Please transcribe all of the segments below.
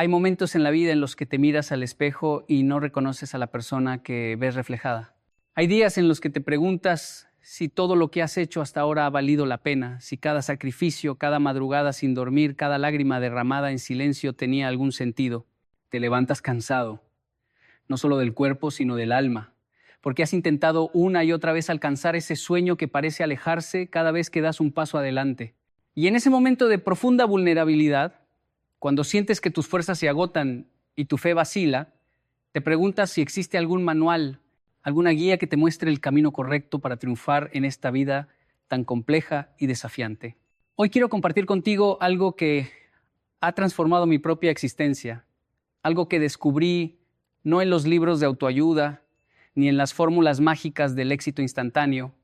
Hay momentos en la vida en los que te miras al espejo y no reconoces a la persona que ves reflejada. Hay días en los que te preguntas si todo lo que has hecho hasta ahora ha valido la pena, si cada sacrificio, cada madrugada sin dormir, cada lágrima derramada en silencio tenía algún sentido. Te levantas cansado, no solo del cuerpo, sino del alma, porque has intentado una y otra vez alcanzar ese sueño que parece alejarse cada vez que das un paso adelante. Y en ese momento de profunda vulnerabilidad, cuando sientes que tus fuerzas se agotan y tu fe vacila, te preguntas si existe algún manual, alguna guía que te muestre el camino correcto para triunfar en esta vida tan compleja y desafiante. Hoy quiero compartir contigo algo que ha transformado mi propia existencia, algo que descubrí no en los libros de autoayuda, ni en las fórmulas mágicas del éxito instantáneo,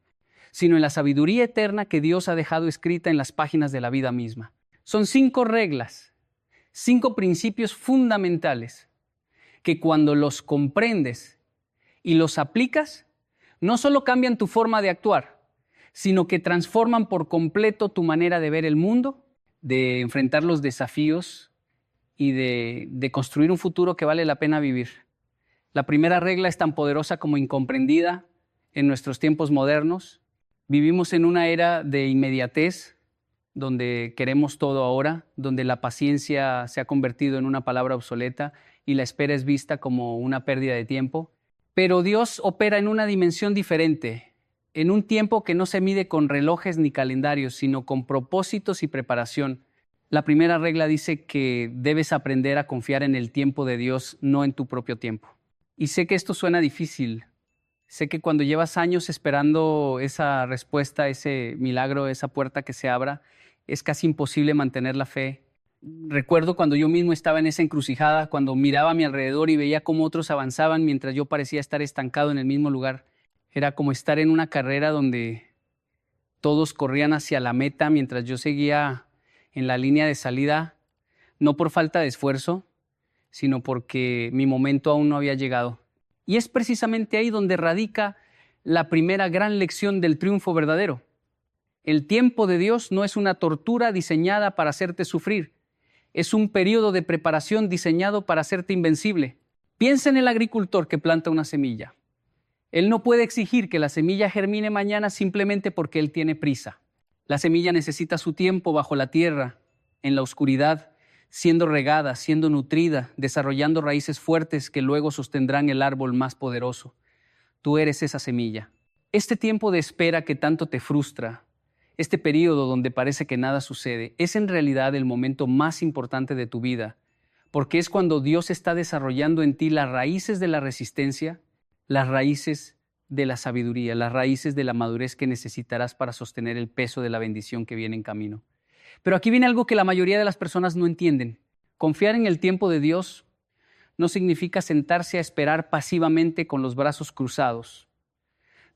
sino en la sabiduría eterna que Dios ha dejado escrita en las páginas de la vida misma. Son 5 reglas, 5 principios fundamentales que cuando los comprendes y los aplicas, no solo cambian tu forma de actuar, sino que transforman por completo tu manera de ver el mundo, de enfrentar los desafíos y de construir un futuro que vale la pena vivir. La primera regla es tan poderosa como incomprendida en nuestros tiempos modernos. Vivimos en una era de inmediatez, donde queremos todo ahora, donde la paciencia se ha convertido en una palabra obsoleta y la espera es vista como una pérdida de tiempo. Pero Dios opera en una dimensión diferente, en un tiempo que no se mide con relojes ni calendarios, sino con propósitos y preparación. La primera regla dice que debes aprender a confiar en el tiempo de Dios, no en tu propio tiempo. Y sé que esto suena difícil. Sé que cuando llevas años esperando esa respuesta, ese milagro, esa puerta que se abra, es casi imposible mantener la fe. Recuerdo cuando yo mismo estaba en esa encrucijada, cuando miraba a mi alrededor y veía cómo otros avanzaban mientras yo parecía estar estancado en el mismo lugar. Era como estar en una carrera donde todos corrían hacia la meta mientras yo seguía en la línea de salida, no por falta de esfuerzo, sino porque mi momento aún no había llegado. Y es precisamente ahí donde radica la primera gran lección del triunfo verdadero. El tiempo de Dios no es una tortura diseñada para hacerte sufrir. Es un periodo de preparación diseñado para hacerte invencible. Piensa en el agricultor que planta una semilla. Él no puede exigir que la semilla germine mañana simplemente porque él tiene prisa. La semilla necesita su tiempo bajo la tierra, en la oscuridad, siendo regada, siendo nutrida, desarrollando raíces fuertes que luego sostendrán el árbol más poderoso. Tú eres esa semilla. Este tiempo de espera que tanto te frustra, este periodo donde parece que nada sucede, es en realidad el momento más importante de tu vida, porque es cuando Dios está desarrollando en ti las raíces de la resistencia, las raíces de la sabiduría, las raíces de la madurez que necesitarás para sostener el peso de la bendición que viene en camino. Pero aquí viene algo que la mayoría de las personas no entienden. Confiar en el tiempo de Dios no significa sentarse a esperar pasivamente con los brazos cruzados.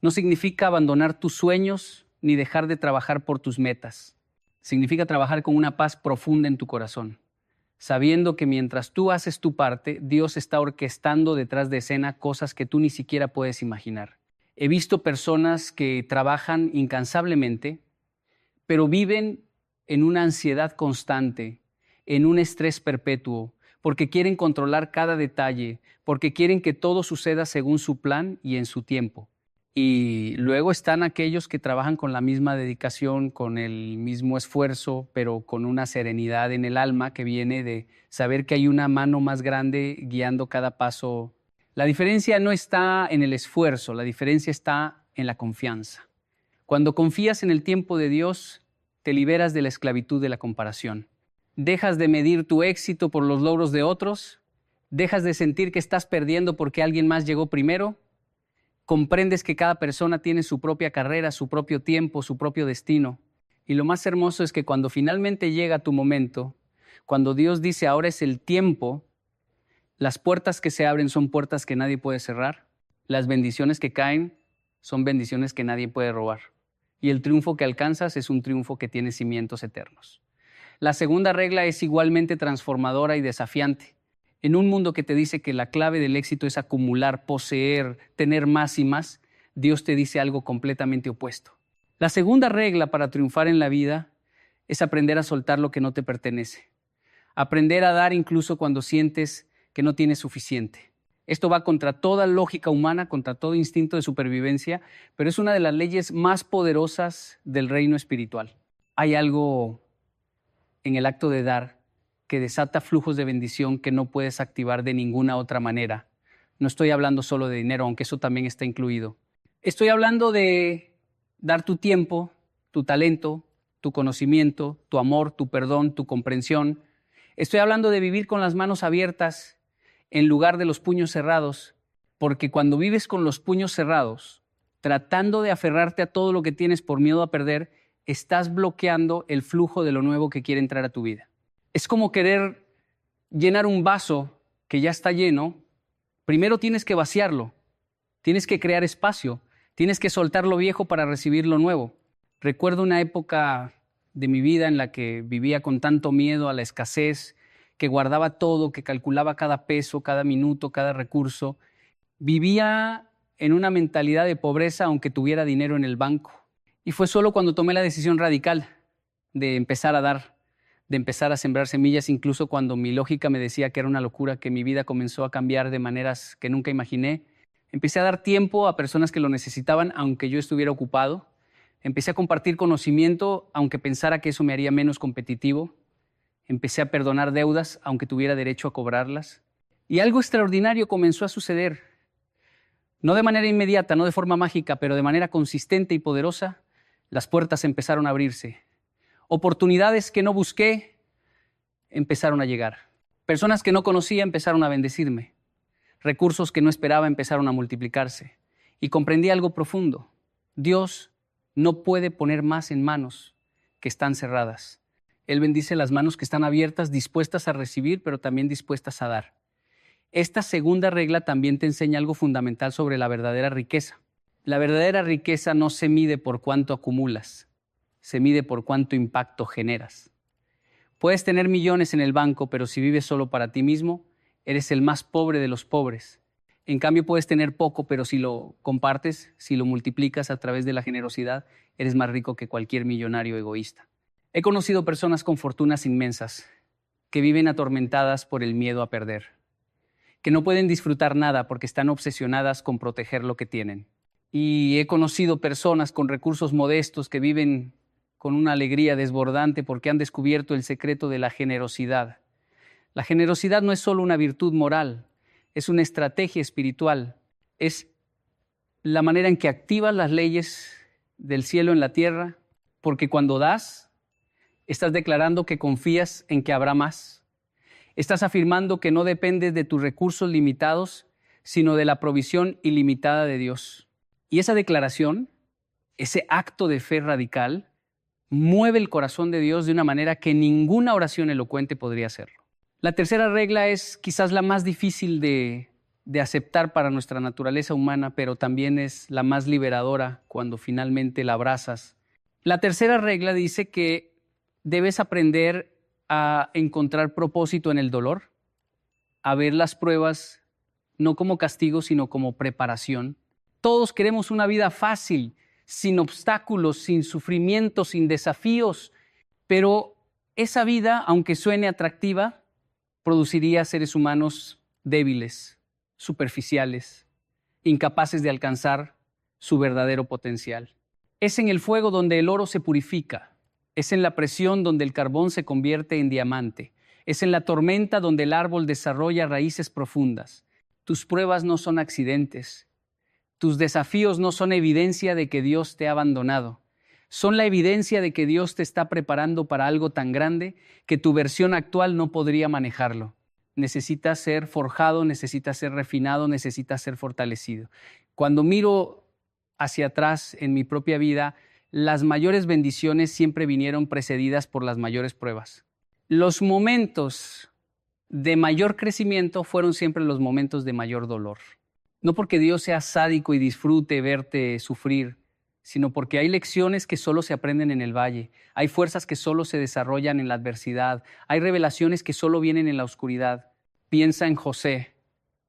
No significa abandonar tus sueños ni dejar de trabajar por tus metas. Significa trabajar con una paz profunda en tu corazón, sabiendo que mientras tú haces tu parte, Dios está orquestando detrás de escena cosas que tú ni siquiera puedes imaginar. He visto personas que trabajan incansablemente, pero viven en una ansiedad constante, en un estrés perpetuo, porque quieren controlar cada detalle, porque quieren que todo suceda según su plan y en su tiempo. Y luego están aquellos que trabajan con la misma dedicación, con el mismo esfuerzo, pero con una serenidad en el alma que viene de saber que hay una mano más grande guiando cada paso. La diferencia no está en el esfuerzo, la diferencia está en la confianza. Cuando confías en el tiempo de Dios, te liberas de la esclavitud de la comparación. Dejas de medir tu éxito por los logros de otros, dejas de sentir que estás perdiendo porque alguien más llegó primero. Comprendes que cada persona tiene su propia carrera, su propio tiempo, su propio destino. Y lo más hermoso es que cuando finalmente llega tu momento, cuando Dios dice ahora es el tiempo, las puertas que se abren son puertas que nadie puede cerrar. Las bendiciones que caen son bendiciones que nadie puede robar. Y el triunfo que alcanzas es un triunfo que tiene cimientos eternos. La segunda regla es igualmente transformadora y desafiante. En un mundo que te dice que la clave del éxito es acumular, poseer, tener más y más, Dios te dice algo completamente opuesto. La segunda regla para triunfar en la vida es aprender a soltar lo que no te pertenece. Aprender a dar incluso cuando sientes que no tienes suficiente. Esto va contra toda lógica humana, contra todo instinto de supervivencia, pero es una de las leyes más poderosas del reino espiritual. Hay algo en el acto de dar que desata flujos de bendición que no puedes activar de ninguna otra manera. No estoy hablando solo de dinero, aunque eso también está incluido. Estoy hablando de dar tu tiempo, tu talento, tu conocimiento, tu amor, tu perdón, tu comprensión. Estoy hablando de vivir con las manos abiertas en lugar de los puños cerrados, porque cuando vives con los puños cerrados, tratando de aferrarte a todo lo que tienes por miedo a perder, estás bloqueando el flujo de lo nuevo que quiere entrar a tu vida. Es como querer llenar un vaso que ya está lleno. Primero tienes que vaciarlo, tienes que crear espacio, tienes que soltar lo viejo para recibir lo nuevo. Recuerdo una época de mi vida en la que vivía con tanto miedo a la escasez, que guardaba todo, que calculaba cada peso, cada minuto, cada recurso. Vivía en una mentalidad de pobreza aunque tuviera dinero en el banco. Y fue solo cuando tomé la decisión radical de empezar a dar, de empezar a sembrar semillas, incluso cuando mi lógica me decía que era una locura, que mi vida comenzó a cambiar de maneras que nunca imaginé. Empecé a dar tiempo a personas que lo necesitaban, aunque yo estuviera ocupado. Empecé a compartir conocimiento, aunque pensara que eso me haría menos competitivo. Empecé a perdonar deudas, aunque tuviera derecho a cobrarlas. Y algo extraordinario comenzó a suceder. No de manera inmediata, no de forma mágica, pero de manera consistente y poderosa. Las puertas empezaron a abrirse. Oportunidades que no busqué empezaron a llegar. Personas que no conocía empezaron a bendecirme. Recursos que no esperaba empezaron a multiplicarse. Y comprendí algo profundo. Dios no puede poner más en manos que están cerradas. Él bendice las manos que están abiertas, dispuestas a recibir, pero también dispuestas a dar. Esta segunda regla también te enseña algo fundamental sobre la verdadera riqueza. La verdadera riqueza no se mide por cuánto acumulas, se mide por cuánto impacto generas. Puedes tener millones en el banco, pero si vives solo para ti mismo, eres el más pobre de los pobres. En cambio, puedes tener poco, pero si lo compartes, si lo multiplicas a través de la generosidad, eres más rico que cualquier millonario egoísta. He conocido personas con fortunas inmensas que viven atormentadas por el miedo a perder, que no pueden disfrutar nada porque están obsesionadas con proteger lo que tienen. Y he conocido personas con recursos modestos que viven con una alegría desbordante porque han descubierto el secreto de la generosidad. La generosidad no es solo una virtud moral, es una estrategia espiritual, es la manera en que activas las leyes del cielo en la tierra, porque cuando das, estás declarando que confías en que habrá más. Estás afirmando que no dependes de tus recursos limitados, sino de la provisión ilimitada de Dios. Y esa declaración, ese acto de fe radical, mueve el corazón de Dios de una manera que ninguna oración elocuente podría hacerlo. La tercera regla es quizás la más difícil de aceptar para nuestra naturaleza humana, pero también es la más liberadora cuando finalmente la abrazas. La tercera regla dice que debes aprender a encontrar propósito en el dolor, a ver las pruebas no como castigo, sino como preparación. Todos queremos una vida fácil, sin obstáculos, sin sufrimiento, sin desafíos, pero esa vida, aunque suene atractiva, produciría seres humanos débiles, superficiales, incapaces de alcanzar su verdadero potencial. Es en el fuego donde el oro se purifica, es en la presión donde el carbón se convierte en diamante, es en la tormenta donde el árbol desarrolla raíces profundas. Tus pruebas no son accidentes, tus desafíos no son evidencia de que Dios te ha abandonado. Son la evidencia de que Dios te está preparando para algo tan grande que tu versión actual no podría manejarlo. Necesitas ser forjado, necesitas ser refinado, necesitas ser fortalecido. Cuando miro hacia atrás en mi propia vida, las mayores bendiciones siempre vinieron precedidas por las mayores pruebas. Los momentos de mayor crecimiento fueron siempre los momentos de mayor dolor. No porque Dios sea sádico y disfrute verte sufrir, sino porque hay lecciones que solo se aprenden en el valle, hay fuerzas que solo se desarrollan en la adversidad, hay revelaciones que solo vienen en la oscuridad. Piensa en José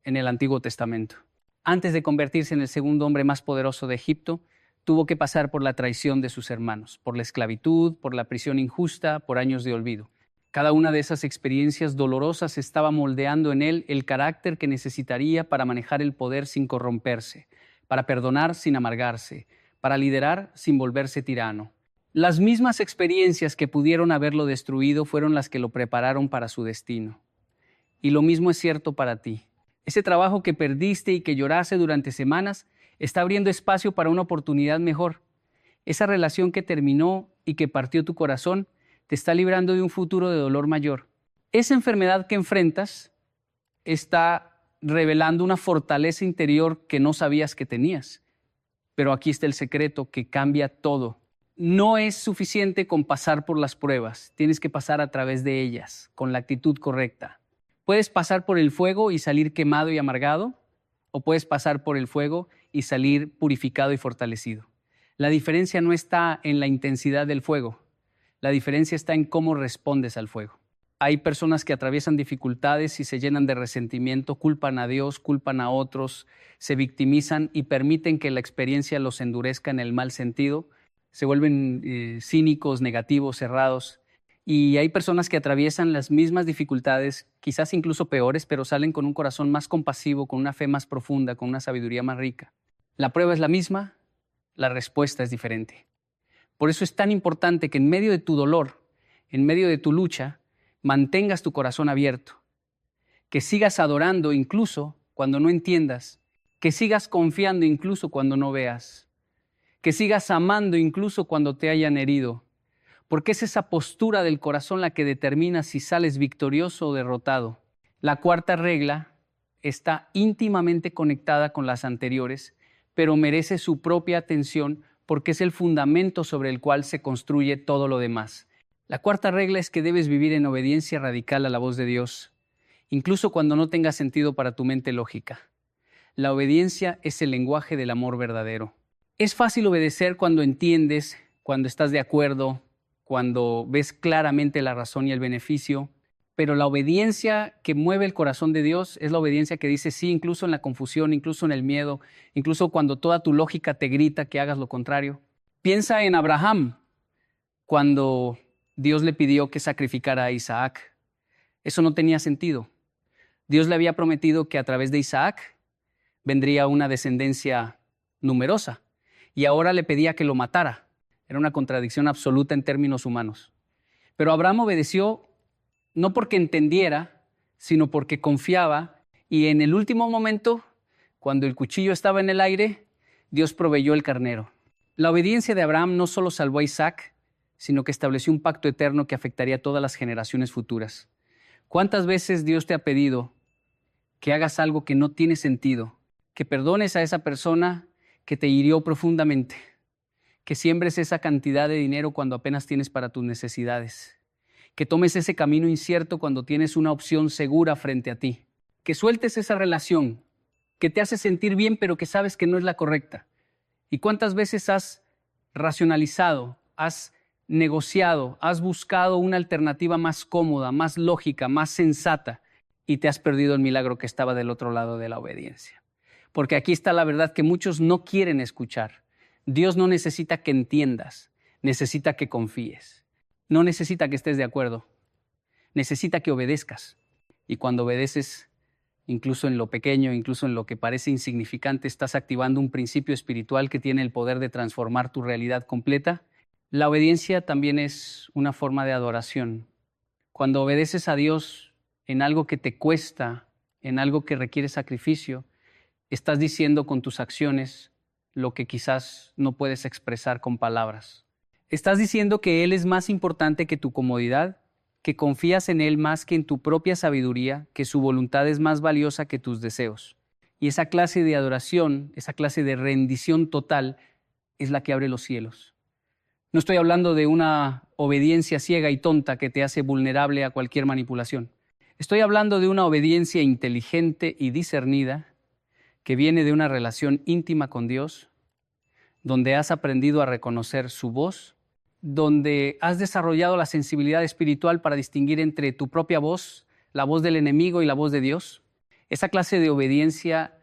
en el Antiguo Testamento. Antes de convertirse en el segundo hombre más poderoso de Egipto, tuvo que pasar por la traición de sus hermanos, por la esclavitud, por la prisión injusta, por años de olvido. Cada una de esas experiencias dolorosas estaba moldeando en él el carácter que necesitaría para manejar el poder sin corromperse, para perdonar sin amargarse, para liderar sin volverse tirano. Las mismas experiencias que pudieron haberlo destruido fueron las que lo prepararon para su destino. Y lo mismo es cierto para ti. Ese trabajo que perdiste y que lloraste durante semanas está abriendo espacio para una oportunidad mejor. Esa relación que terminó y que partió tu corazón te está librando de un futuro de dolor mayor. Esa enfermedad que enfrentas está revelando una fortaleza interior que no sabías que tenías. Pero aquí está el secreto que cambia todo. No es suficiente con pasar por las pruebas, tienes que pasar a través de ellas, con la actitud correcta. Puedes pasar por el fuego y salir quemado y amargado, o puedes pasar por el fuego y salir purificado y fortalecido. La diferencia no está en la intensidad del fuego, la diferencia está en cómo respondes al fuego. Hay personas que atraviesan dificultades y se llenan de resentimiento, culpan a Dios, culpan a otros, se victimizan y permiten que la experiencia los endurezca en el mal sentido, se vuelven cínicos, negativos, cerrados. Y hay personas que atraviesan las mismas dificultades, quizás incluso peores, pero salen con un corazón más compasivo, con una fe más profunda, con una sabiduría más rica. La prueba es la misma, la respuesta es diferente. Por eso es tan importante que en medio de tu dolor, en medio de tu lucha, mantengas tu corazón abierto, que sigas adorando incluso cuando no entiendas, que sigas confiando incluso cuando no veas, que sigas amando incluso cuando te hayan herido, porque es esa postura del corazón la que determina si sales victorioso o derrotado. La cuarta regla está íntimamente conectada con las anteriores, pero merece su propia atención porque es el fundamento sobre el cual se construye todo lo demás. La cuarta regla es que debes vivir en obediencia radical a la voz de Dios, incluso cuando no tenga sentido para tu mente lógica. La obediencia es el lenguaje del amor verdadero. Es fácil obedecer cuando entiendes, cuando estás de acuerdo, cuando ves claramente la razón y el beneficio, pero la obediencia que mueve el corazón de Dios es la obediencia que dice sí, incluso en la confusión, incluso en el miedo, incluso cuando toda tu lógica te grita que hagas lo contrario. Piensa en Abraham, cuando Dios le pidió que sacrificara a Isaac. Eso no tenía sentido. Dios le había prometido que a través de Isaac vendría una descendencia numerosa y ahora le pedía que lo matara. Era una contradicción absoluta en términos humanos. Pero Abraham obedeció no porque entendiera, sino porque confiaba, y en el último momento, cuando el cuchillo estaba en el aire, Dios proveyó el carnero. La obediencia de Abraham no solo salvó a Isaac, sino que estableció un pacto eterno que afectaría a todas las generaciones futuras. ¿Cuántas veces Dios te ha pedido que hagas algo que no tiene sentido, que perdones a esa persona que te hirió profundamente, que siembres esa cantidad de dinero cuando apenas tienes para tus necesidades, que tomes ese camino incierto cuando tienes una opción segura frente a ti, que sueltes esa relación que te hace sentir bien pero que sabes que no es la correcta? ¿Y cuántas veces has racionalizado, has negociado, has buscado una alternativa más cómoda, más lógica, más sensata y te has perdido el milagro que estaba del otro lado de la obediencia? Porque aquí está la verdad que muchos no quieren escuchar. Dios no necesita que entiendas, necesita que confíes. No necesita que estés de acuerdo, necesita que obedezcas. Y cuando obedeces, incluso en lo pequeño, incluso en lo que parece insignificante, estás activando un principio espiritual que tiene el poder de transformar tu realidad completa. La obediencia también es una forma de adoración. Cuando obedeces a Dios en algo que te cuesta, en algo que requiere sacrificio, estás diciendo con tus acciones lo que quizás no puedes expresar con palabras. Estás diciendo que Él es más importante que tu comodidad, que confías en Él más que en tu propia sabiduría, que su voluntad es más valiosa que tus deseos. Y esa clase de adoración, esa clase de rendición total, es la que abre los cielos. No estoy hablando de una obediencia ciega y tonta que te hace vulnerable a cualquier manipulación. Estoy hablando de una obediencia inteligente y discernida que viene de una relación íntima con Dios, donde has aprendido a reconocer su voz, donde has desarrollado la sensibilidad espiritual para distinguir entre tu propia voz, la voz del enemigo y la voz de Dios. Esa clase de obediencia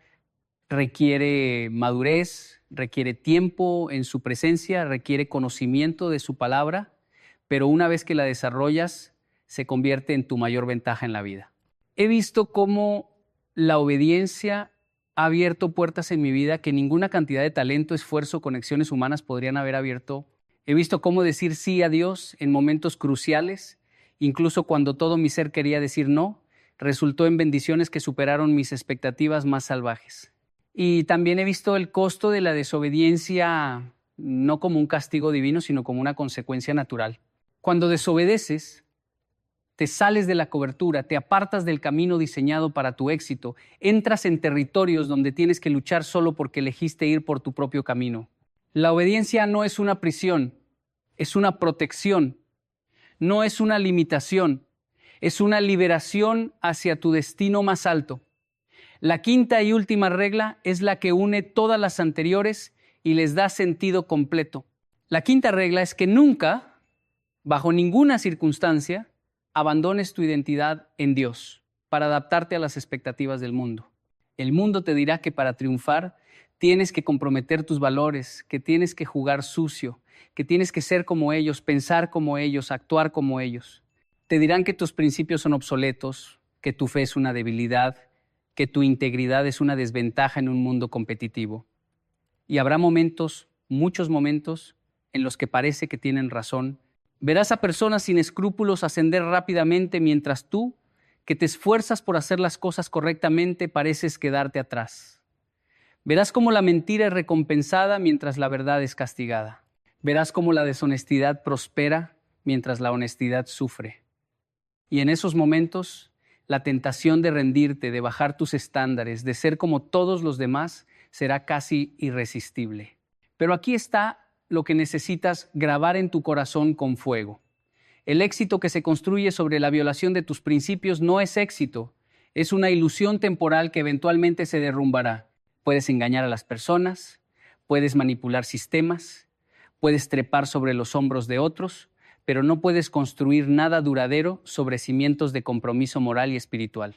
requiere madurez, requiere tiempo en su presencia, requiere conocimiento de su palabra, pero una vez que la desarrollas, se convierte en tu mayor ventaja en la vida. He visto cómo la obediencia ha abierto puertas en mi vida que ninguna cantidad de talento, esfuerzo, conexiones humanas podrían haber abierto. He visto cómo decir sí a Dios en momentos cruciales, incluso cuando todo mi ser quería decir no, resultó en bendiciones que superaron mis expectativas más salvajes. Y también he visto el costo de la desobediencia no como un castigo divino, sino como una consecuencia natural. Cuando desobedeces, te sales de la cobertura, te apartas del camino diseñado para tu éxito, entras en territorios donde tienes que luchar solo porque elegiste ir por tu propio camino. La obediencia no es una prisión, es una protección, no es una limitación, es una liberación hacia tu destino más alto. La quinta y última regla es la que une todas las anteriores y les da sentido completo. La quinta regla es que nunca, bajo ninguna circunstancia, abandones tu identidad en Dios para adaptarte a las expectativas del mundo. El mundo te dirá que para triunfar tienes que comprometer tus valores, que tienes que jugar sucio, que tienes que ser como ellos, pensar como ellos, actuar como ellos. Te dirán que tus principios son obsoletos, que tu fe es una debilidad, que tu integridad es una desventaja en un mundo competitivo. Y habrá momentos, muchos momentos, en los que parece que tienen razón. Verás a personas sin escrúpulos ascender rápidamente mientras tú, que te esfuerzas por hacer las cosas correctamente, pareces quedarte atrás. Verás cómo la mentira es recompensada mientras la verdad es castigada. Verás cómo la deshonestidad prospera mientras la honestidad sufre. Y en esos momentos, la tentación de rendirte, de bajar tus estándares, de ser como todos los demás, será casi irresistible. Pero aquí está lo que necesitas grabar en tu corazón con fuego. El éxito que se construye sobre la violación de tus principios no es éxito, es una ilusión temporal que eventualmente se derrumbará. Puedes engañar a las personas, puedes manipular sistemas, puedes trepar sobre los hombros de otros, pero no puedes construir nada duradero sobre cimientos de compromiso moral y espiritual.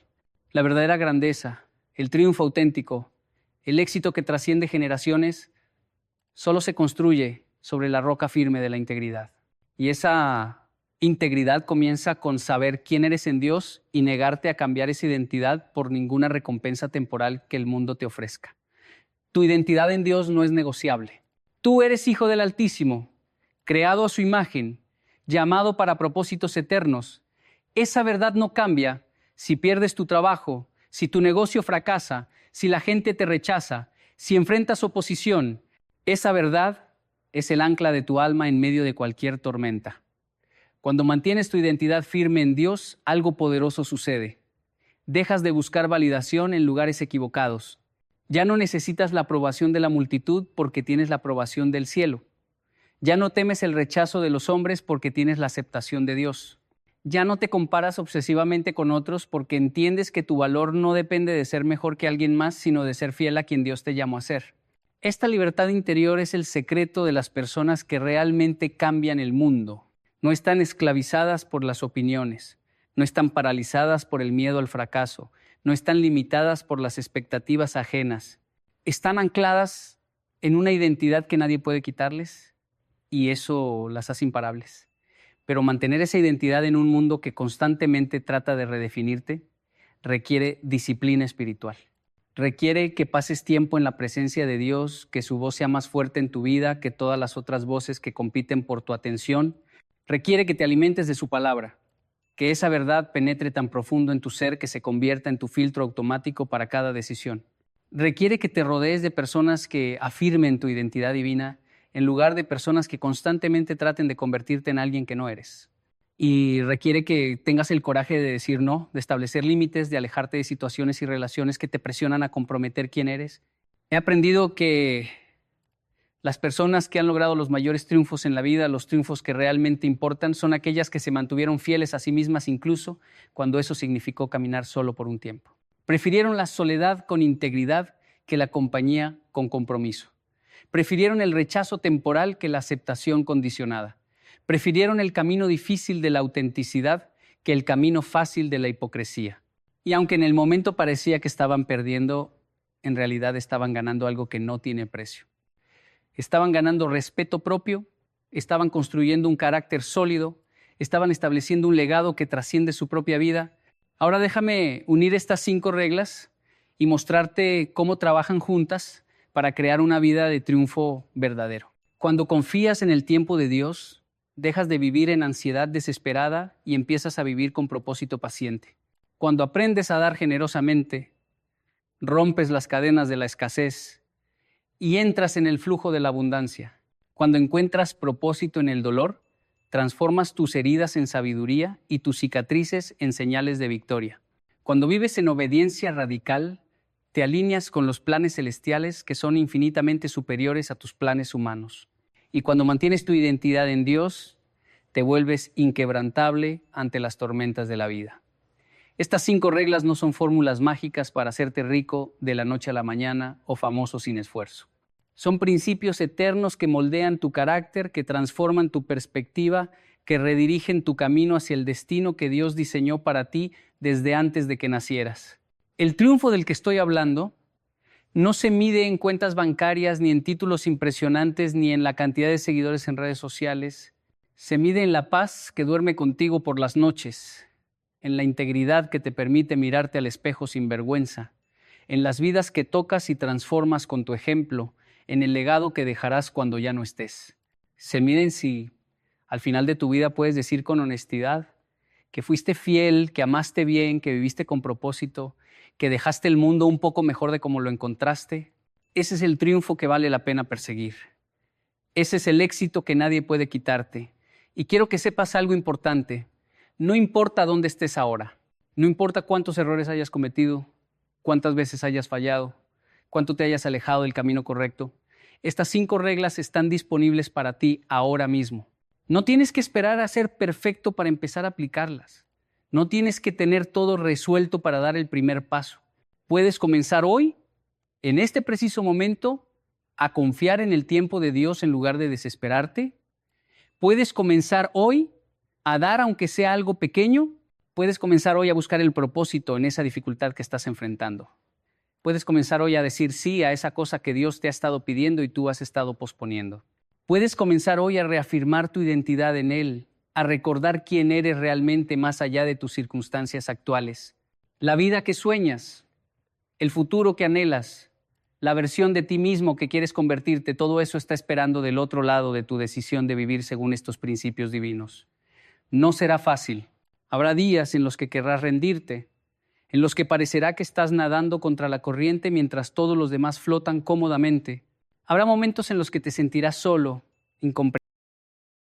La verdadera grandeza, el triunfo auténtico, el éxito que trasciende generaciones, solo se construye sobre la roca firme de la integridad. Y esa integridad comienza con saber quién eres en Dios y negarte a cambiar esa identidad por ninguna recompensa temporal que el mundo te ofrezca. Tu identidad en Dios no es negociable. Tú eres hijo del Altísimo, creado a su imagen, llamado para propósitos eternos. Esa verdad no cambia si pierdes tu trabajo, si tu negocio fracasa, si la gente te rechaza, si enfrentas oposición. Esa verdad es el ancla de tu alma en medio de cualquier tormenta. Cuando mantienes tu identidad firme en Dios, algo poderoso sucede. Dejas de buscar validación en lugares equivocados. Ya no necesitas la aprobación de la multitud porque tienes la aprobación del cielo. Ya no temes el rechazo de los hombres porque tienes la aceptación de Dios. Ya no te comparas obsesivamente con otros porque entiendes que tu valor no depende de ser mejor que alguien más, sino de ser fiel a quien Dios te llamó a ser. Esta libertad interior es el secreto de las personas que realmente cambian el mundo. No están esclavizadas por las opiniones, no están paralizadas por el miedo al fracaso, no están limitadas por las expectativas ajenas. Están ancladas en una identidad que nadie puede quitarles y eso las hace imparables. Pero mantener esa identidad en un mundo que constantemente trata de redefinirte requiere disciplina espiritual. Requiere que pases tiempo en la presencia de Dios, que su voz sea más fuerte en tu vida que todas las otras voces que compiten por tu atención. Requiere que te alimentes de su palabra, que esa verdad penetre tan profundo en tu ser que se convierta en tu filtro automático para cada decisión. Requiere que te rodees de personas que afirmen tu identidad divina en lugar de personas que constantemente traten de convertirte en alguien que no eres. Y requiere que tengas el coraje de decir no, de establecer límites, de alejarte de situaciones y relaciones que te presionan a comprometer quién eres. He aprendido que las personas que han logrado los mayores triunfos en la vida, los triunfos que realmente importan, son aquellas que se mantuvieron fieles a sí mismas incluso cuando eso significó caminar solo por un tiempo. Prefirieron la soledad con integridad que la compañía con compromiso. Prefirieron el rechazo temporal que la aceptación condicionada. Prefirieron el camino difícil de la autenticidad que el camino fácil de la hipocresía. Y aunque en el momento parecía que estaban perdiendo, en realidad estaban ganando algo que no tiene precio. Estaban ganando respeto propio, estaban construyendo un carácter sólido, estaban estableciendo un legado que trasciende su propia vida. Ahora déjame unir estas 5 reglas y mostrarte cómo trabajan juntas para crear una vida de triunfo verdadero. Cuando confías en el tiempo de Dios, dejas de vivir en ansiedad desesperada y empiezas a vivir con propósito paciente. Cuando aprendes a dar generosamente, rompes las cadenas de la escasez y entras en el flujo de la abundancia. Cuando encuentras propósito en el dolor, transformas tus heridas en sabiduría y tus cicatrices en señales de victoria. Cuando vives en obediencia radical, te alineas con los planes celestiales que son infinitamente superiores a tus planes humanos. Y cuando mantienes tu identidad en Dios, te vuelves inquebrantable ante las tormentas de la vida. Estas 5 reglas no son fórmulas mágicas para hacerte rico de la noche a la mañana o famoso sin esfuerzo. Son principios eternos que moldean tu carácter, que transforman tu perspectiva, que redirigen tu camino hacia el destino que Dios diseñó para ti desde antes de que nacieras. El triunfo del que estoy hablando no se mide en cuentas bancarias, ni en títulos impresionantes, ni en la cantidad de seguidores en redes sociales. Se mide en la paz que duerme contigo por las noches, en la integridad que te permite mirarte al espejo sin vergüenza, en las vidas que tocas y transformas con tu ejemplo, en el legado que dejarás cuando ya no estés. Se mide en si al final de tu vida puedes decir con honestidad que fuiste fiel, que amaste bien, que viviste con propósito, que dejaste el mundo un poco mejor de como lo encontraste. Ese es el triunfo que vale la pena perseguir. Ese es el éxito que nadie puede quitarte. Y quiero que sepas algo importante. No importa dónde estés ahora, no importa cuántos errores hayas cometido, cuántas veces hayas fallado, cuánto te hayas alejado del camino correcto. Estas 5 reglas están disponibles para ti ahora mismo. No tienes que esperar a ser perfecto para empezar a aplicarlas. No tienes que tener todo resuelto para dar el primer paso. Puedes comenzar hoy, en este preciso momento, a confiar en el tiempo de Dios en lugar de desesperarte. Puedes comenzar hoy a dar aunque sea algo pequeño. Puedes comenzar hoy a buscar el propósito en esa dificultad que estás enfrentando. Puedes comenzar hoy a decir sí a esa cosa que Dios te ha estado pidiendo y tú has estado posponiendo. Puedes comenzar hoy a reafirmar tu identidad en Él, a recordar quién eres realmente más allá de tus circunstancias actuales. La vida que sueñas, el futuro que anhelas, la versión de ti mismo que quieres convertirte, todo eso está esperando del otro lado de tu decisión de vivir según estos principios divinos. No será fácil. Habrá días en los que querrás rendirte, en los que parecerá que estás nadando contra la corriente mientras todos los demás flotan cómodamente. Habrá momentos en los que te sentirás solo, incomprendido.